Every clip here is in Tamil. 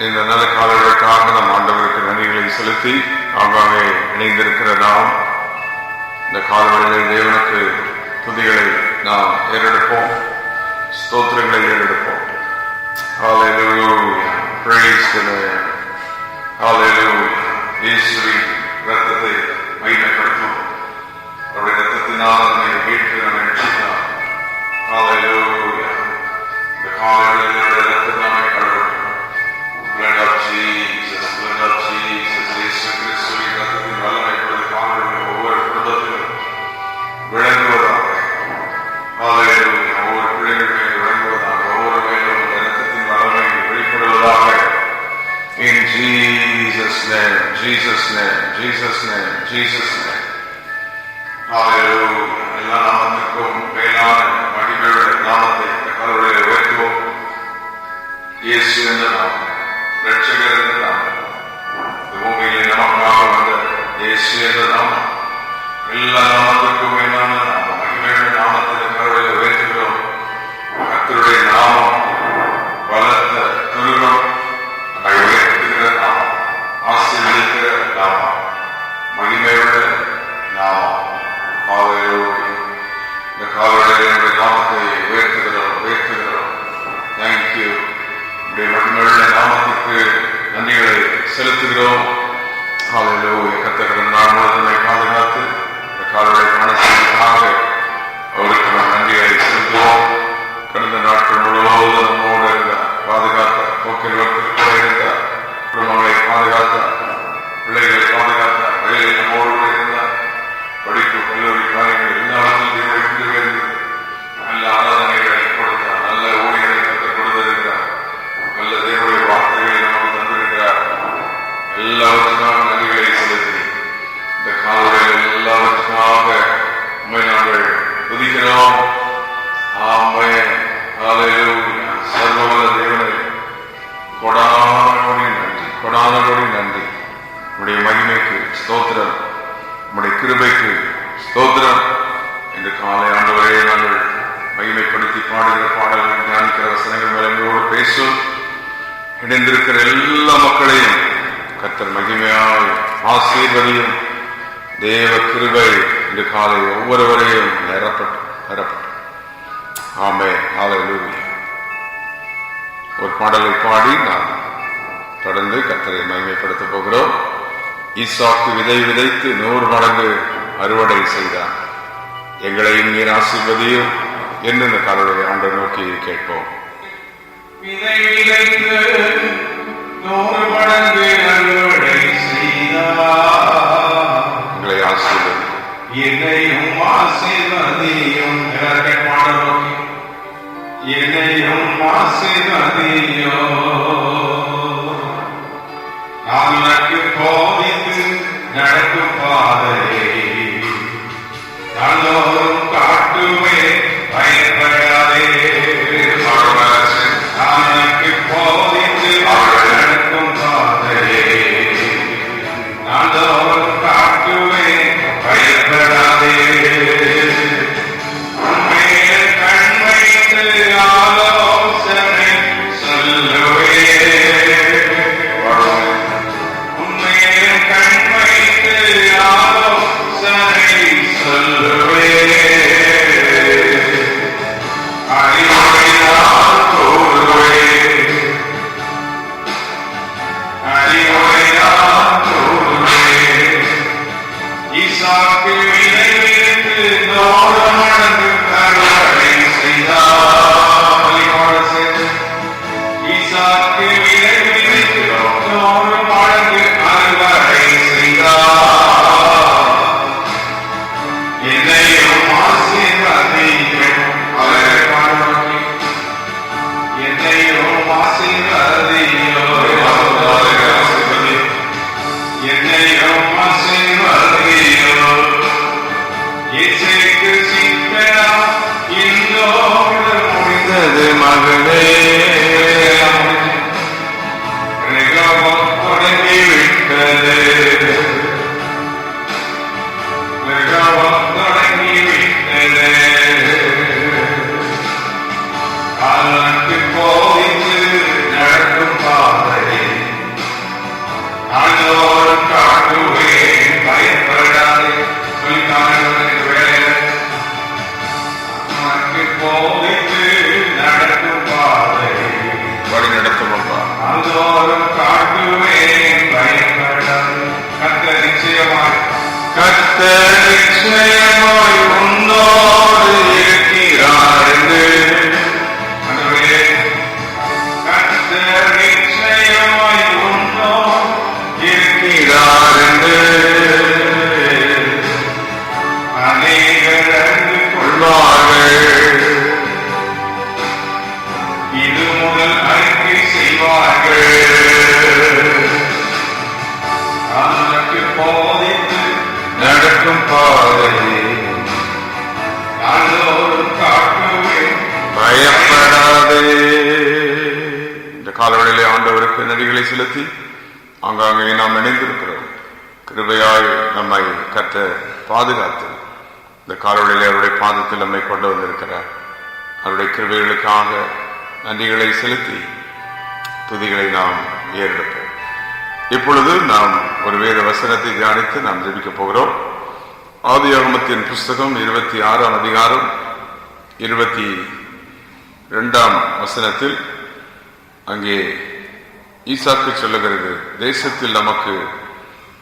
இந்த நல்ல காலங்களுக்காக நம் ஆண்டவருக்கு நன்றிகளை செலுத்தி ஆங்காங்கே இணைந்திருக்கிற நாம் இந்த காலங்களில் தேவனுக்கு துதிகளை நாம் ஏறெடுப்போம், ஸ்தோத்திரங்களை ஏறெடுப்போம். Hallelujah, praise the Lord. Hallelujah. இயேசுவின் இரத்தத்தை மையப்படுத்தும். அவருடைய இரத்தத்தினால் நம்மை மீட்டு நம்மை ரட்சித்தார். Hallelujah. இந்த காலங்களில் இரத்தம் நம்மை கழுவட்டும். Blood of Jesus, blood of Jesus. இயேசு கிறிஸ்துவின் இரத்தத்தின் வல்லமை இப்பொழுது காலங்களில் ஒவ்வொரு குடும்பத்திலும் விளங்குவதாக. Hallelujah. ஒவ்வொரு பிள்ளைகளுமே விளங்குவதாக, ஒவ்வொரு மேலும் இரத்தத்தின் வல்லமை வெளிப்படுவதாக. In Jesus' name, Jesus' name, Jesus' name, Jesus' name. Hallelujah. எல்லா நாமத்திற்கும் மேலான மகிமையுள்ள நாமத்தை கர்த்தருடைய உயர்த்துவோம். இயேசு என்ற நாமம், இரட்சகர் என்ற நாமம், இந்த பூமியிலே நமக்காக வந்த இயேசு என்ற நாமம், எல்லா நாமத்திற்கும் மேலான நாமம், மகிமையுள்ள நாமத்தை கர்த்தருடைய உயர்த்துகிறோம். கர்த்தருடைய நாமம் பலத்த துருகம், நம்மை உயர்த்துகிற நாமம், ஆசீர்வதிக்கிற நாமம், மகிமையுள்ள நாமம். Hallelujah. இந்த காலவழியில் என்னுடைய நாமத்தை உயர்த்துகிறோம். Thank you. உடைய மகிமையுள்ள நாமத்திற்கு நன்றிகளை செலுத்துகிறோம். Hallelujah. கர்த்தர் நாள் முழுவதும் பாதுகாத்து இந்த காலவழி மனசுக்காக அவருக்கு நாம் நன்றிகளை செலுத்துவோம். கடந்த நாட்கள் முழுவதும் நம்மோடு இருந்தார், பாதுகாத்தார், போக்கில் வகுப்பில் இருந்தார், குடும்பங்களை பாதுகாத்தார், பிள்ளைகளை பாதுகாத்தார், வேலையில் நம்மோடு இருந்தார், படிப்பு கல்லூரி காரியங்கள் எல்லாரும் நல்ல ஆராதனைகளை கொடுத்தார், நல்ல ஊழியர்களை கற்றுக் கொடுத்திருக்கிறார், நல்ல தேவனுடைய வார்த்தைகளை நமக்கு தந்திருக்கிறார். எல்லாவற்றுக்காக நன்றிகளை செலுத்தி இந்த காலங்களில் எல்லாவற்றுக்காக உண்மை நாங்கள் துதிக்கிறோம். ஆமென். ஹல்லேலூயா. சர்வவல்ல தேவனே, கொடானகோடி நன்றி, கொடானகோடி நன்றி. உம்முடைய மகிமைக்கு ஸ்தோத்திரம், உம்முடைய கிருபைக்கு ஸ்தோத்திரம். இந்த காலை ஆண்டவரே நாங்கள் மகிமைப்படுத்தி பாடுகிற பாடல்கள், தியானிக்கிற வசனங்கள் மேல் எங்களோடு பேசும். இணைந்திருக்கிற எல்லா மக்களையும் கர்த்தர் மகிமையாய் ஆசீர்வதியும். தேவ கிருபை இந்த காலை ஒவ்வொருவரையும் நிரப்பட்டு. ஆமென். ஹல்லேலூயா. ஒரு பாடலை பாடி நாம் தொடர்ந்து கர்த்தரை மகிமைப்படுத்த போகிறோம். ஈசாக்கு விதை விதைத்து 100 மடங்கு அறுவடை செய்தார், எங்களையும் நீர் ஆசீர்வதியும் என்று இந்த காலையை ஆண்டவரை நோக்கி கேட்போம். விதை விதைத்து 100 மடங்கு அறுவடை செய்தார், எங்களை ஆசீர்வதியும், என்னையும் ஆசீர்வதியும். பாடலோக்கி என்னையும் ஆசீர்வதியும். நாளுக்கு போதித்து நடக்கும் பாதையை நாளோறும் காட்டுவே, பயப்படாதே. நாளுக்கு போதித்து நடக்கும் பாதையை நாளோறும் காட்டுவே, பயப்படாதே. உண்மையில் கண் வைத்து ஆலோசனை சொல்லுவே, காலனுக்கு போதித்து நடக்கும் பாதையை இது முதல் அறிக்கை செய்வார்கள். உனக்கு போதித்து நடக்கும் பாதையே நாள்தோறும் காட்டுவேன். பயப்படாதே. இந்த காலவெளியிலே ஆண்டவருக்கு நடிகளை செலுத்தி ஆங்காங்கே நாம் இணைந்திருக்கிறோம். கிருபையாய் நம்மை கற்ற பாதுகாத்து இந்த காலவெளியிலே அவருடைய பாதத்தில் நம்மை கொண்டு வந்திருக்கிறார். அவருடைய கிருபைகளுக்காக நன்றிகளை செலுத்தி துதிகளை நாம் ஏறெடுப்போம். இப்பொழுது நாம் ஒரு வேத வசனத்தை தியானித்து நாம் ஜெபிக்கப் போகிறோம். ஆதியாகமத்தின் புஸ்தகம் 26ஆம் அதிகாரம் 22ஆம் வசனத்தில் அங்கே ஈசாக்கு சொல்லுகிறது, தேசத்தில் நமக்கு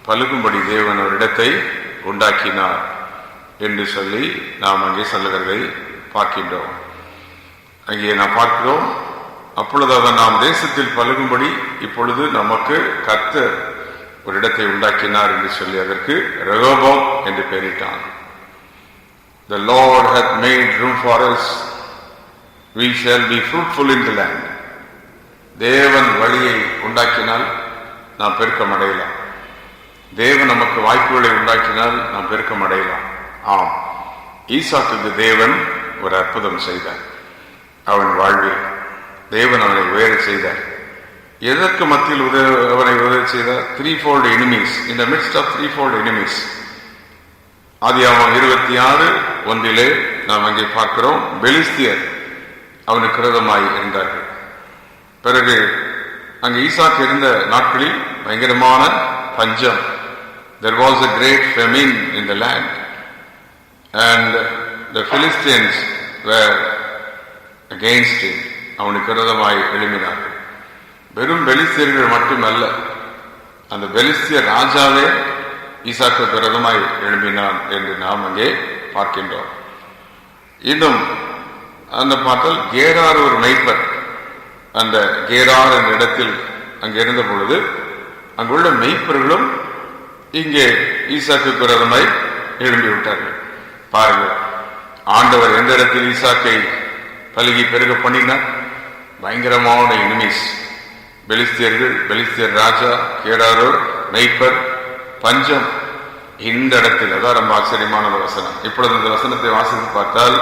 பலுகும்படி தேவன் ஒரு இடத்தை உண்டாக்கினார் என்று சொல்லி நாம் அங்கே சொல்லுகிறதை பார்க்கின்றோம். அங்கே நாம் பார்க்கிறோம், அப்பொழுது அவன் நாம் தேசத்தில் பலுகும்படி இப்பொழுது நமக்கு கர்த்தர் ஒரு இடத்தை உண்டாக்கினார் என்று சொல்லி அதற்கு ரெகோபோத் என்று பெயரிட்டான். The Lord hath made room for us, we shall be fruitful in the land. தேவன் வழியை உண்டாக்கினால் நாம் பெருக்கம் அடையலாம். தேவன் நமக்கு வாய்ப்புகளை உண்டாக்கினால் நாம் பெருக்கம் அடையலாம். ஆம், ஈசாக்குக்கு தேவன் ஒரு அற்புதம் செய்தார். அவன் வாழ்வில் தேவன் அவனை உயர செய்தார். எதற்கு மத்தியில் அவனை உதவி செய்தார்? threefold enemies, in the midst of threefold enemies. ஆதியாகமம் 26:1 நாம் அங்கே பார்க்கிறோம், பெலிஸ்தியர் அவனுக்கு விரோதமாய் இருந்தார்கள். பிறகு அங்கு ஈசாக்கு இருந்த நாட்களில் பயங்கரமான பஞ்சம். There was a great famine in the land and the Philistines were against him. அவனுக்கு விரோதமாய் எழும்பினார்கள். வெறும் பெலிஸ்தியர்கள் மட்டுமல்ல, அந்த பெலிஸ்திய ராஜாவே ஈசாக்கு விரோதமாய் எழும்பினான் என்று நாம் அங்கே பார்க்கின்றோம். இன்னும் அந்த பார்த்தால் கேரார் ஒரு மெய்ப்பர், அந்த கேரார் என்ற இடத்தில் அங்கே இருந்த பொழுது அங்குள்ள மெய்ப்பர்களும் இங்கே ஈசாக்கு விரோதமாய் எழும்பி விட்டார்கள். பாருங்கள், ஆண்டவர் எந்த இடத்தில் ஈசாக்கை பலுகி பெருக பண்ணினார்? பயங்கரமான எனிமீஸ், பெலிஸ்தியர்கள், பெலிஸ்தியர் ராஜா, கேராரோர், மெய்ப்பர், பஞ்சம். இந்த இடத்தில் அதான் ரொம்ப ஆச்சரியமான வசனம். இப்பொழுது இந்த வசனத்தை வாசித்து பார்த்தால்,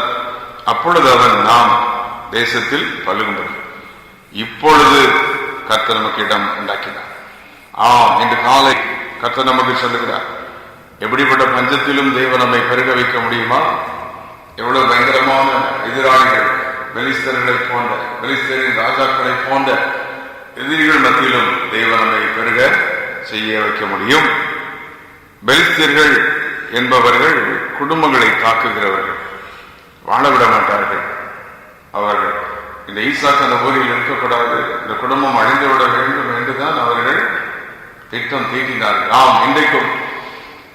அப்பொழுது அவன் நாம் தேசத்தில் பலுகும்படி இப்பொழுது கர்த்தர் நமக்கு இடம் உண்டாக்கினார். இன்று காலை கர்த்தர் நமக்கு சொல்லுகிறார், எப்படிப்பட்ட பஞ்சத்திலும் தேவன் நம்மை பெருக வைக்க முடியுமா? எவ்வளவு பயங்கரமான எதிராளிகள், பெலிஸ்தர்களை போன்ற, பெலிஸ்தரின் ராஜாக்களை போன்ற எதிரிகள் மத்தியிலும் தேவன் நம்மை பெருக செய்ய வைக்க முடியும். பெலிஸ்தர்கள் என்பவர்கள் குடும்பங்களை தாக்குகிறவர்கள், வாழவிட மாட்டார்கள். அவர்கள் இந்த ஈசாக்கு அந்த ஊரில் இருக்கக்கூடாது, இந்த குடும்பம் அழிந்துவிட வேண்டும் என்றுதான் அவர்கள் திட்டம் தீட்டினார்கள். இன்றைக்கும்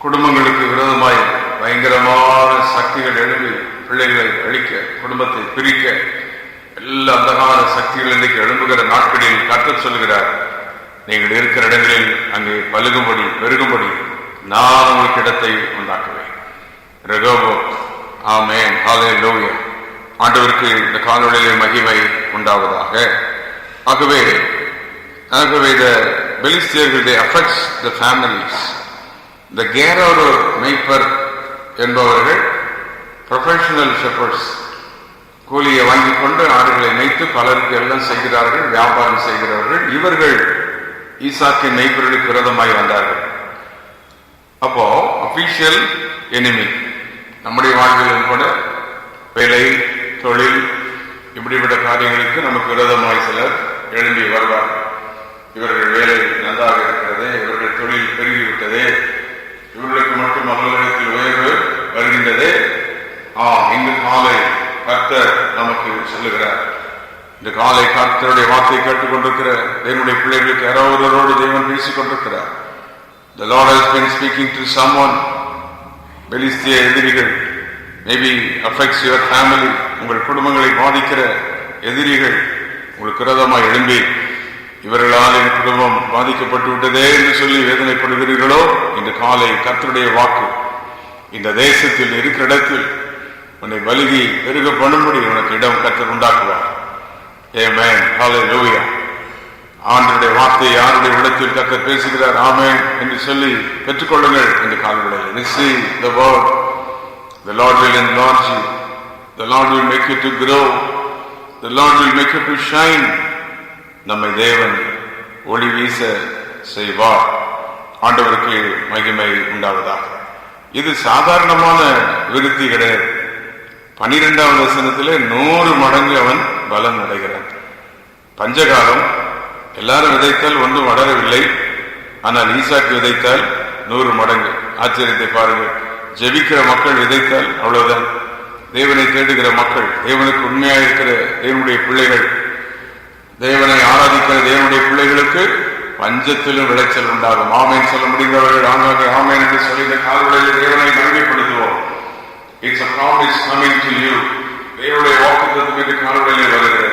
குடும்பங்களுக்கு விரோதமாய் பயங்கரமான சக்திகள் எழுப்பி பிள்ளைகளை அழிக்க, குடும்பத்தை பிரிக்க, எல்லா அந்தகார சக்திகள் இன்றைக்கு எழும்புகிற நாட்களில் கர்த்தர் சொல்கிறார், நீங்கள் இருக்கிற இடங்களில் அங்கே பலுகும்படி பெருகும்படி நான் உங்களுக்கு இடத்தை உண்டாக்குவேன். ரெகோபோத். ஆமென், ஹல்லேலூயா. ஆண்டவருக்கு இந்த காலவெளியிலே மகிமை உண்டாவதாக. ஆகவே the பெலிஸ்தியர்கள் they affects the families. இந்த கேரார் மெய்ப்பர் என்பவர்கள் ப்ரொஃபஷனல் ஷெப்பர்ட்ஸ், கூலியை வாங்கிக் கொண்டு ஆடுகளை மேய்த்து பலருக்கு எல்லாம் செய்கிறார்கள், வியாபாரம் செய்கிறவர்கள். இவர்கள் ஈசாக்கின் மெய்ப்பர்களுக்கு விரோதமாய் வந்தார்கள். அப்போ அபிஷியல் எனிமி. நம்முடைய வாழ்விலும் கூட வேலை, தொழில், இப்படிப்பட்ட காரியங்களுக்கு நமக்கு விரோதமாய் சிலர் எழும்பி வருவார். இவர்கள் வேலை நன்றாக இருக்கிறதே, இவர்கள் தொழில் பெருகிவிட்டதே, இவர்களுக்கு மட்டும் அவர்களிடத்தில் உயர்வு வருகின்றதே. இன்று காலை கர்த்தர் நமக்கு சொல்லுகிறார். இந்த காலை கர்த்தருடைய வார்த்தை கேட்டுக் கொண்டிருக்கிற தேவனுடைய பிள்ளைகளுக்கு யாராவதோடு தேவன் பேசிக் கொண்டிருக்கிறார். The Lord has been speaking to someone. பெலிஸ்திய எதிரிகள் maybe affects your family. உங்கள் குடும்பங்களை பாதிக்கிற எதிரிகள் உங்களுக்கு விரோதமாய் எழும்பி, இவர்களால் என் குடும்பம் பாதிக்கப்பட்டு விட்டதே என்று சொல்லி வேதனைப்படுகிறீர்களோ, இந்த காலை கர்த்தருடைய வாக்கு இந்த தேசத்தில் இருக்கிற இடத்தில் உன்னை பலுகி பெருக பண்ணும்படி உனக்கு இடம் கர்த்தர் உண்டாக்குவார். Amen. Hallelujah. ஆண்டவருடைய வார்த்தை யாருடைய உள்ளத்தில் கர்த்தர் பேசுகிறார் ஆமென் என்று சொல்லி பெற்றுக்கொள்ளுங்கள் இந்த காலவெளியில். Receive the word. The Lord will enlarge you. The Lord will make you to grow. The Lord will make you to shine. நம்மை தேவன் ஒளி வீச செய்வார். ஆண்டவருக்கு மகிமை உண்டாவதாக. இது சாதாரணமான விருத்தி கிடையாது. 12வது வசனத்திலே 100 மடங்கு அவன் பலம் அடைகிறான். பஞ்சகாலம் எல்லாரும் விதைத்தால் ஒன்றும் வளரவில்லை. ஆனால் ஈசாக்கு விதைத்தால் 100 மடங்கு. ஆச்சரியத்தை பாருங்கள். ஜெபிக்கிற மக்கள் விதைத்தால் அவ்வளவுதான். தேவனை தேடுகிற மக்கள், தேவனுக்கு உண்மையாயிருக்கிற தேவனுடைய பிள்ளைகள், தேவனை ஆராதிக்கிற தேவனுடைய பிள்ளைகளுக்கு பஞ்சத்திலும் விளைச்சல் உண்டாகும். ஆமேன் சொல்ல முடிந்தவர்கள் ஆங்காங்கே ஆமேன் என்று சொல்லி இந்த காலவெளியில் தேவனை மகிமைப்படுத்துவோம். It's a promise coming to you. தேவனுடைய வாக்குத்தத்தம் இந்த காலவெளியில் வருகிறது.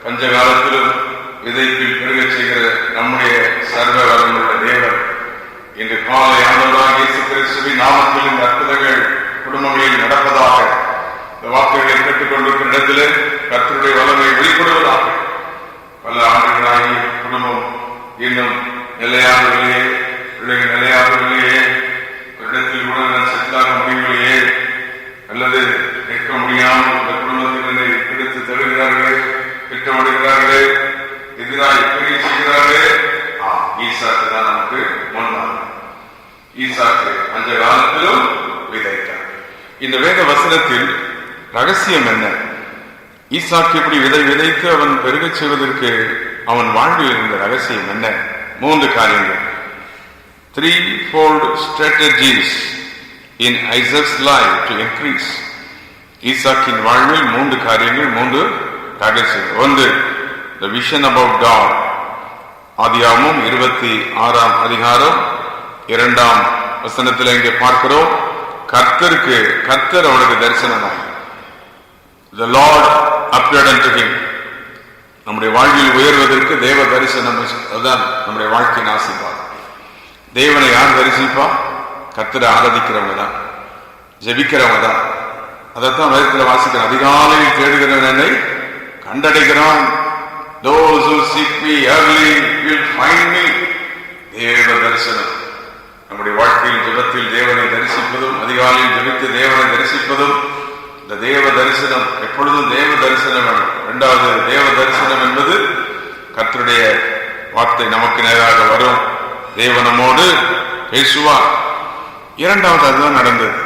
பஞ்சகாலத்திலும் விதைப்பில் பெருகச் செய்கிற நம்முடைய சர்வ வல்லமையுள்ள தேவன் இன்று காலை ஆண்டவராகிய இயேசு கிறிஸ்துவின் நாமத்தில் இந்த அற்புதங்கள் குடும்பங்களில் நடப்பதாக, இந்த வாக்குகளை கேட்டுக்கொண்டிருக்கிற இடத்திலே கர்த்தருடைய வல்லமை வெளிப்படுவதாக. பல ஆண்டுகளாகி குடும்பம் இன்னும் நிலையாகவில்லையே, பிள்ளைகள் நிலையாகவில்லையே, ஒரு இடத்தில் உடனே செட்டிலாக முடியவில்லையே, அல்லது நிற்க முடியாமல் இந்த குடும்பத்தினரை பிடித்து தருகிறார்களே, திட்டமிடுகிறார்களே, எதிராக பெரிய செய்கிறார்களே. ஈசாக்கு தான் நமக்கு முன்னாள். ஈசாக்கு அந்த காலத்திலும் விதைத்தார். இந்த வேத வசனத்தில் ரகசியம் என்ன? ஈசாக்கு இப்படி விதைத்து அவன் பெருகச் செய்வதற்கு அவன் வாழ்வில் இருந்த ரகசியம் என்ன? 3 காரியங்கள். 3-fold strategies in Isaac's life to increase. ஈசாக்கின் வாழ்வில் 3 காரியங்கள், 3 ரகசியம். 1, the vision about God. ஆதியாகமம் 26ஆம் அதிகாரம் 2ஆம் வசனத்தில் இங்கே பார்க்கிறோம். கர்த்தர் அவனுக்கு தரிசனமானார். The Lord appeared unto him. நம்முடைய வாழ்வில் உயர்வதற்கு தேவ தரிசனம் அதுதான் நம்முடைய வாழ்க்கையின் ஆசீர்வாதம். தேவனை யார் தரிசிப்பா? கர்த்தரை ஆராதிக்கிறவங்க தான், ஜெபிக்கிறவங்க தான். அதைத்தான் வேதத்தில் வாசிக்கிறோம். அதிகாலையில் தேடுகிறவன் என்னை கண்டடைகிறான். Those who seek me early will find me. தேவ தரிசனம் நம்முடைய வாழ்க்கையில் ஜெபத்தில் தேவனை தரிசிப்பதும், அதிகாலையில் ஜெபித்து தேவனை தரிசிப்பதும், இந்த தேவ தரிசனம் எப்பொழுதும் தேவ தரிசனம் வேணும். 2வது தேவ தரிசனம் என்பது கர்த்தருடைய வார்த்தை நமக்கு நேராக வரும். தேவனமோடு பேசுவார். 2வது அதுதான் நடந்தது.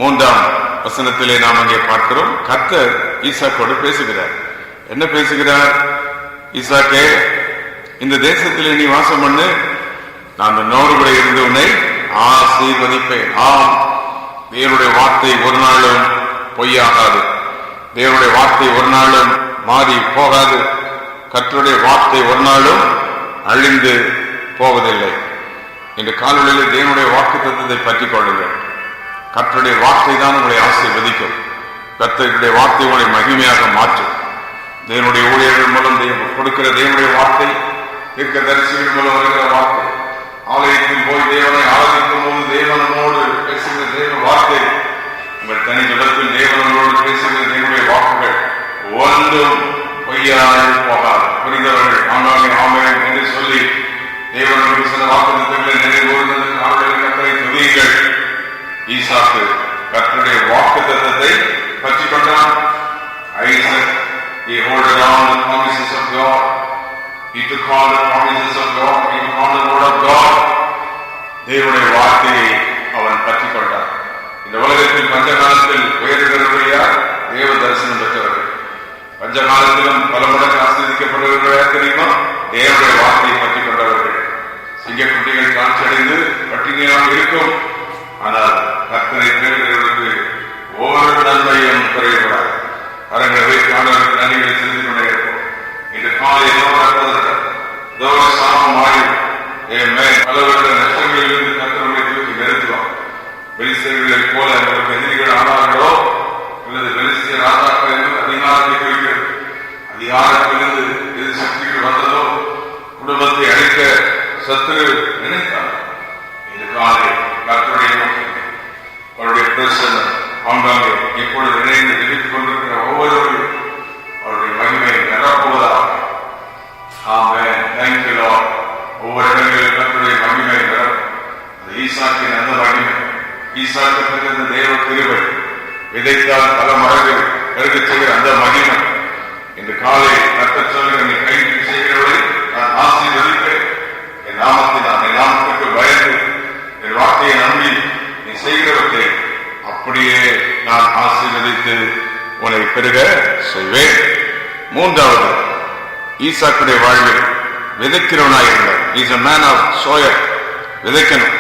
3ஆம் வசனத்திலே நாம் அங்கே பார்க்கிறோம். கர்த்தர் ஈசாக்கோடு பேசுகிறார். என்ன பேசுகிறார்? ஈசாக்கே, இந்த தேசத்திலே நீ வாசம் பண்ணு, நான் உன்னோடு கூட இருந்து உன்னை ஆசீர்வதிப்பேன். தேவனுடைய வார்த்தை ஒரு நாளும் பொய்யாகாது. தேவனுடைய வார்த்தை ஒரு நாளும் மாறி போகாது. கர்த்தருடைய வார்த்தை ஒரு நாளும் அழிந்து போவதில்லை. இந்த காலவெளியில் தேவனுடைய வாக்குத்தத்தத்தை பற்றிக் கொள்ளுங்கள். கர்த்தருடைய வார்த்தை தான் உங்களை ஆசீர்வதிக்கும். கர்த்தருடைய வார்த்தை உங்களை மகிமையாக மாற்றும். தேவனுடைய ஊழியர்கள் மூலம் கொடுக்கிற தேவனுடைய வார்த்தை, தீர்க்கதரிசிகள் மூலம் வருகிற வார்த்தை, ஆலயத்தில் போய் தேவனை ஆராதிக்கும் போது தேவனோடு பேசுகிற தேவ வார்த்தை, உங்கள் தனி ஜபத்தில் தேவனோடு பேசுகிற தேவனுடைய வாக்குகள் ஒன்றும் பொய்யாய் போகாது. புரிந்தவர்கள் ஆங்காங்கே ஆமென் என்று சொல்லி தேவனோடு சில வாக்குத்தத்தங்களை நிறைவேறுவது காவலில் கர்த்தரை துதியுங்கள். ஈசாக்கு கர்த்தருடைய வாக்குத்தத்தத்தை பற்றிக் கொண்டான். Isaac, he holded on the promises of God. He took on the promises of God. He took on the word of God. தேவனுடைய வார்த்தையை அவன் பற்றிக் கொண்டான். இந்த உலகத்தில் பஞ்சகாலத்தில் உயர்கிறவர்கள் யார்? தேவ தரிசனம் பெற்றவர்கள். பஞ்சகாலத்திலும் பல மடங்கு ஆசீர்வதிக்கப்படுகிறவர்கள் யார் தெரியுமா? தேவனுடைய வார்த்தையை பற்றிக் கொண்டவர்கள். சிங்கக்குட்டிகள் காட்சி அடைந்து பட்டினியாக இருக்கும். ஆனால் கர்த்தரை தேடுகிறவர்களுக்கு ஒவ்வொரு நன்மையும் குறையக்கூடாது. அரங்கவே காணவர்கள் நன்மைகளை செஞ்சு கொண்டே இருக்கும். இந்த காலை சாமமாய் பலவற்ற நஷ்டங்களிலிருந்து கர்த்தருடைய தூக்கி நிறுத்துவார். பெலிஸ்தர்களைப் போல அவர்களுக்கு எதிரிகள் ஆனார்களோ அல்லது பெலிஸ்திய ராஜாக்கள் என்று அதிகாரத்தை குறிக்கிறது. அதிகாரத்திலிருந்து எது சக்திகள் வந்ததோ குடும்பத்தை அழிக்க சத்துரு நினைத்தார். இந்த காலை கர்த்தருடைய அவருடைய பிரசன்னம் ஆங்காங்கே இப்பொழுது இணைந்து ஜெபித்துக் கொண்டிருக்கிற ஒவ்வொருவரும் அவருடைய மகிமையை நிரப்புவதாக. ஆமென். Thank you Lord. ஒவ்வொரு இடங்களில் கர்த்தருடைய மகிமை நிரப்பும். அந்த ஈசாக்கின் அந்த மகிமை, ஈசாக்கு பெற்ற தேவ கிருபை, விதைத்தால் பல மரங்கள் பெருகச் செய்கிற அந்த மகிமை இன்று காலை கர்த்தர் சொல்லுகிற நீ கைக்கு செய்கிறவரை நான் ஆசீர்வதிப்பேன். என் நாமத்துக்கு பயந்து என் வார்த்தையை நம்பி நீ செய்கிறவற்றை அப்படியே நான் ஆசீர்வதித்து உன்னை பெருக செய்வேன். மூன்றாவது, ஈசாக்குடைய வாழ்வில் விதைக்கிறவனாக இருந்தார். Is a man of soil. விதைக்கணும்.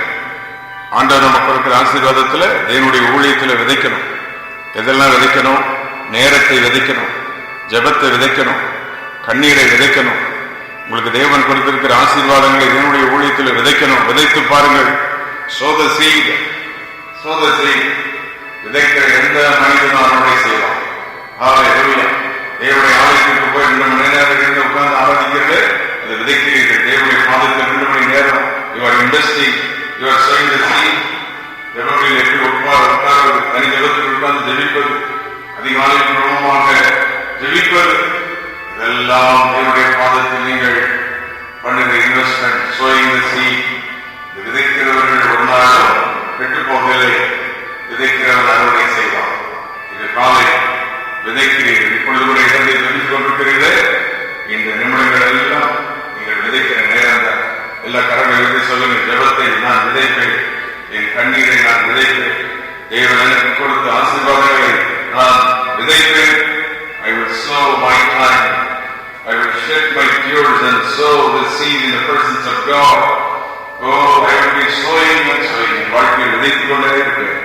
ஆண்டவர் நமக்கு இருக்கிற ஆசீர்வாதத்தில் தேவனுடைய ஊழியத்தில் விதைக்கணும். எதெல்லாம் விதைக்கணும்? நேரத்தை விதைக்கணும், ஜெபத்தை விதைக்கணும், கண்ணீரை விதைக்கணும். உங்களுக்கு தேவன் கொடுத்திருக்கிற ஆசீர்வாதங்களை தேவனுடைய ஊழியத்தில் விதைக்கணும். விதைத்து பாருங்கள். சோத seed. விதைக்கிற எந்த மனிதனும் அவனுடைய செய்யலாம். தேவனுடைய ஆலயத்திற்கு போய் 2 மணி நேரம் உட்கார்ந்து ஆராதிக்கிறது, அது விதைக்கிறீர்கள். தேவனுடைய பாதத்தில் 2 மணி நேரம் you are investing, you are sowing the seed. ஜெபத்தில் எப்படி உட்கார்வது, தனி ஜெபத்தில் உட்கார்ந்து ஜெபிப்பது, அதிகாலையில் பிரமமாக ஜெபிப்பது, இதெல்லாம் தேவனுடைய பாதத்தில் நீங்கள் பண்ணுகிற இன்வெஸ்ட்மெண்ட். sowing the seed. விதைக்கிறவர்கள் ஒரு நாளும் கெட்டு போகவில்லை. விதைக்கிறவர்கள் அறுவடை செய்வார். இது காலை விதைக்கிறீர்கள். இப்பொழுது கூட இடத்தை தெரிந்து கொண்டிருக்கிறீர்கள். இந்த நிமிடங்கள் எல்லாம் நீங்கள் விதைக்கிற நேரம் தான். எல்லா கரங்களை எழுதி சொல்லுங்க. ஜெபத்தை நான் விதைப்பேன், என் கண்ணீரை நான் விதைப்பேன், தேவன் எனக்கு கொடுத்த ஆசீர்வாதங்களை நான் விதைப்பேன். I will sow my time, I will shed my tears and sow the seed in the presence of God. Oh, I will be sowing and sowing. வாழ்க்கையை விதைத்துக் கொண்டே இருப்பேன்.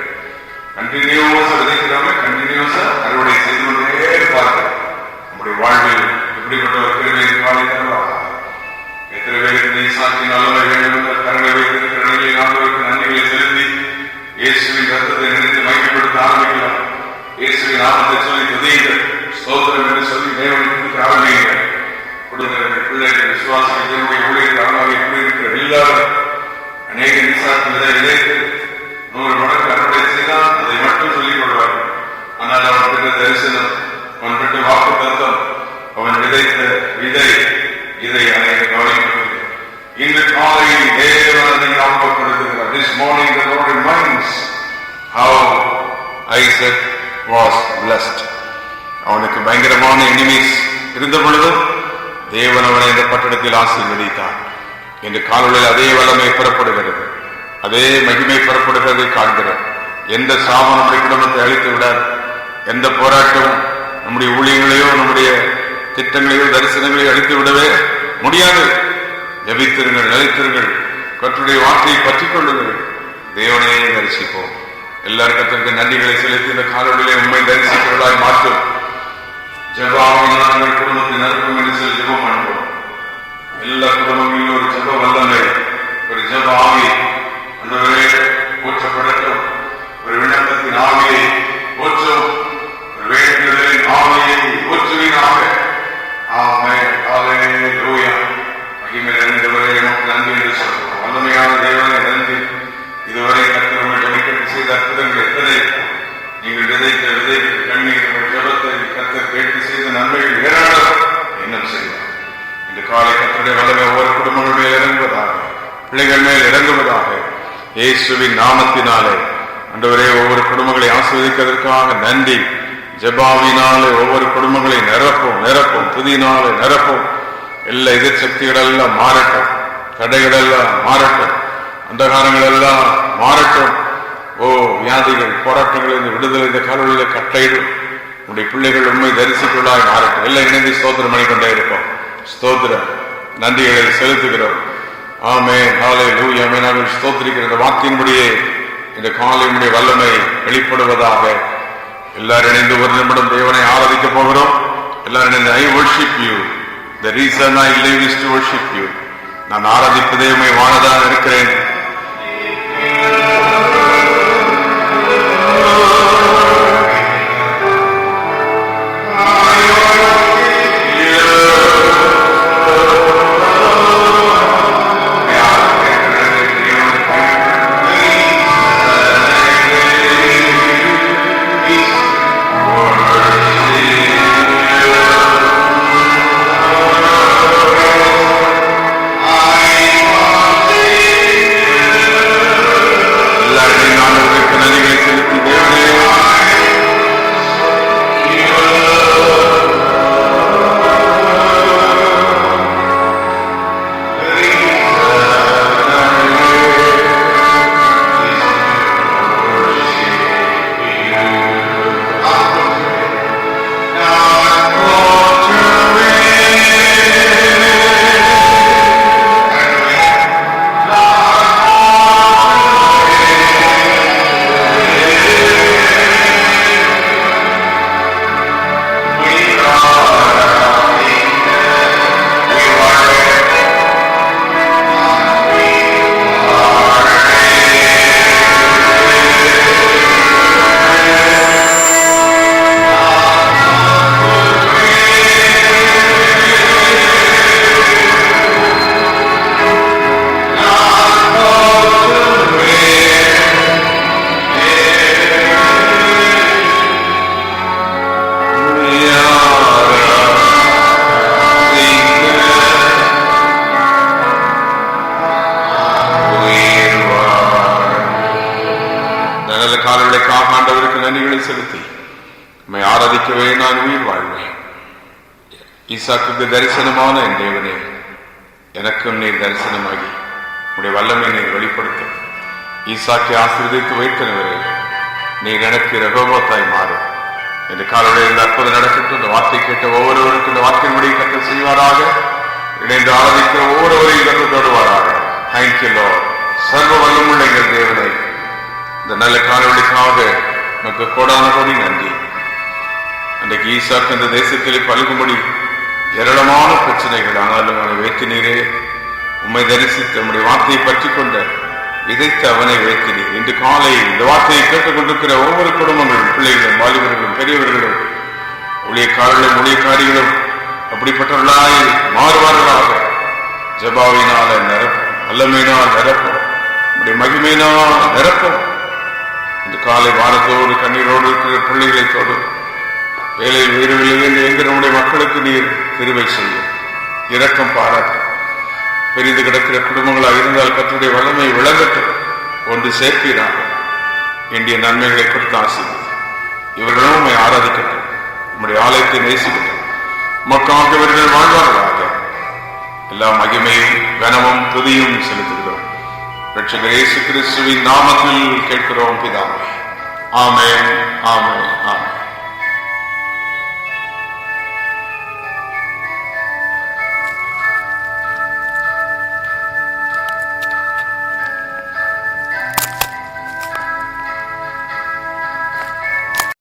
கண்டினியூஸா விதைக்கிறாங்க, கண்டினியூஸா அறுவடை செய்து கொண்டே இருப்பார்கள். நம்முடைய வாழ்வில் இப்படிப்பட்ட ஒரு கிருபை காலை தருவார். எத்தனை பேருக்கு ஈசாக்கின் நல்லவை வேண்டும் என்ற கரங்களை வைத்திருக்கிற நிலையில் ஆண்டவருக்கு நன்றிகளை செலுத்தி இயேசுவின் ரத்தத்தை நினைத்து மகிமைப்படுத்த ஆரம்பிக்கலாம். இயேசுவின் நாமத்தை சொல்லி துதியுங்கள், ஸ்தோத்திரம் என்று சொல்லி தேவனை குறித்து ஆரம்பியுங்கள். கொடுக்கிறவர்கள் பிள்ளைகள் விசுவாசிகள் தேவனுடைய ஊழியர்களாக எப்படி இருக்கிற எல்லாரும் அநேக ஈசாக்கு விதைத்து 100 மடங்கு அறுவடை செய்தால் அதை மட்டும் சொல்லிக் கொள்வார்கள். ஆனால் அவன் பெற்ற தரிசனம், அவன் பெற்ற வாக்கு தத்துவம், அவன் விதைத்த விதை, இதை அநேக கவனிக்கவில்லை. இன்று காலையில் தேவன் அதை ஞாபகப்படுத்துகிறார். This morning the Lord reminds how Isaac was blessed. அவனுக்கு பயங்கரமான எனிமீஸ் இருந்த பொழுதும் தேவன் அவனை இந்த பட்டணத்தில் ஆசீர்வதித்தார். இன்று காலையில் அதே வல்லமை பெறப்படுகிறது, அதே மகிமை பெறப்படுகிறதை காண்கிறோம். எந்த சாபம் நம்முடைய குடும்பத்தை அழித்து விடாது. எந்த போராட்டமும் நம்முடைய ஊழியங்களையோ நம்முடைய திட்டங்களையோ தரிசனங்களையோ அழித்து விடவே முடியாது. ஜெபித்திருங்கள், நிலைத்திருங்கள், கர்த்தருடைய வார்த்தையை பற்றிக் கொள்ளுங்கள், தேவனையே தரிசிப்போம். எல்லாரும் கர்த்தருக்கு நன்றிகளை செலுத்தி இந்த காலவெளியிலே உண்மை தரிசிக்கிறவர்களாய் மாற்றும். ஜெபாவினால் குடும்பத்தை நறுக்கும் என்று சொல்லி ஜெபம் பண்ணுவோம். எல்லா குடும்பங்களிலும் ஒரு ஜெப வல்லமை, ஒரு ஜெப ஆவி அந்தவரே ஊற்றப்படட்டும். ஒரு விண்ணப்பத்தின் ஆவியை ஊற்றும், ஒரு வேண்டுதலின் ஆவியை ஊற்றுவீனாக. ஆமென். ஹல்லேலூயா. மகிமை நிறைந்தவரே நமக்கு நன்றி என்று சொல்கிறோம். வல்லமையான தேவனை நன்றி. இதுவரை கர்த்தர் உங்கள் ஜெபிக்க செய்த அற்புதங்கள் எத்தனை! நீங்கள் விதைத்த கண்ணீர் ஜெபத்தை கர்த்தர் கேட்டு செய்த நன்மைகள் ஏராளம். இன்னும் செய்வார். இந்த காலை கர்த்தருடைய வல்லமை ஒவ்வொரு குடும்பங்கள் மேல் இறங்குவதாக, பிள்ளைகள் மேல் இறங்குவதாக. இயேசுவின் நாமத்தினாலே ஆண்டவரே ஒவ்வொரு குடும்பங்களை ஆசீர்வதிப்பதற்காக நன்றி. ஜெபாவினாலே ஒவ்வொரு குடும்பங்களை நிரப்பும், துதியினாலே நிரப்பும். எல்லா எதிர்சக்திகள் எல்லாம் மாறட்டும், தடைகள் எல்லாம் மாறட்டும், அந்தகாரங்கள் எல்லாம் மாறட்டும். ஓ, வியாதிகள், போராட்டங்கள், இந்த விடுதலை இந்த காலவெளியில கட்டளையிடும். உடைய பிள்ளைகள் உண்மை தரிசிக்குள்ளாய் மாறட்டும். எல்லாம் இணைந்து ஸ்தோத்திரம் பண்ணிக்கொண்டே இருப்போம். ஸ்தோத்திரம், நன்றிகளை செலுத்துகிறோம். ஆமென். ஹல்லேலூயா. நாங்கள் ஸ்தோத்திரிக்கிற இந்த வாக்கின்படியே இந்த காலையினுடைய வல்லமை வெளிப்படுவதாக. எல்லாரும் இணைந்து ஒரு நிமிடம் தேவனை ஆராதிக்க போகிறோம். எல்லாரும் இணைந்து I worship you. The reason I live is to worship you. நான் ஆராதிப்பதே உம்மை வாழதான் இருக்கிறேன். செலுத்தி உம்மை ஆராதிக்கவே நான் உயிர் வாழ்வேன். ஈசாக்குக்கு தரிசனமான என் தேவனே, எனக்கும் நீர் தரிசனமாகி உடைய வல்லமை நீர் வெளிப்படுத்தும். ஈசாக்கை ஆசீர்வதித்து வைத்தனவரே, நீர் எனக்கு ரகோபத்தாய் மாறும் என்று காலையில் இந்த அற்புதம் நடக்கட்டும். இந்த வார்த்தை கேட்ட ஒவ்வொருவருக்கும் இந்த வார்த்தையின்படி கர்த்தர் செய்வாராக. இணைந்து ஆராதிக்கிற ஒவ்வொருவரையும் கர்த்தர் தொடுவாராக. Thank you Lord. சர்வ வல்லமுள்ள எங்கள் தேவனை, இந்த நல்ல காலைவழிக்காக நமக்கு கோடான கோடி நன்றி. அன்றைக்கு ஈசாக்கு அந்த தேசத்திலே பழுகும்படி ஏராளமான பிரச்சனைகள், ஆனாலும் அவனை வைத்தினீரே. உம்மை தரிசித்து நம்முடைய வார்த்தையை பற்றி கொண்ட விதைத்து அவனை வைத்தினீர். இன்று காலை இந்த வார்த்தையை கேட்டுக் கொண்டிருக்கிற ஒவ்வொரு குடும்பங்களும், பிள்ளைகளும், வாலிபர்களும், பெரியவர்களும், ஊழியக்காரர்களும் ஊழியக்காரிகளும் அப்படிப்பட்டவர்களாய் மாறுவார்களாக. ஜபாவினால நிரப்பும், வல்லமையினால் நிரப்பும், நம்முடைய மகிமையினால் நிரப்பும். இந்த காலை வாரத்தோடு கண்ணீரோடு இருக்கிற பிள்ளைகளை தோடும். வேலையில் வீடுகளில் எங்க நம்முடைய மக்களுக்கு நீர் கிருபை செய்யும், இரக்கம் பாராட்டும். பிரிந்து கிடக்கிற குடும்பங்களாக இருந்தால் கர்த்தருடைய வல்லமை விளங்கட்டும், ஒன்று சேர்க்கிறாங்க. வேண்டிய நன்மைகளை கொடுத்து ஆசீர்வதி. இவர்களும் உம்மை ஆராதிக்கட்டும், நம்முடைய ஆலயத்தை நேசிக்கட்டும், மக்களாக இவர்கள் வாழ்வார்களாக. எல்லா மகிமையும் கனமும் துதியும் செலுத்துகிறோம். இரட்சகர் இயேசு கிறிஸ்துவின் நாமத்தில் கேட்கிறோம் பிதாவே. ஆமென், ஆமென், ஆமென்.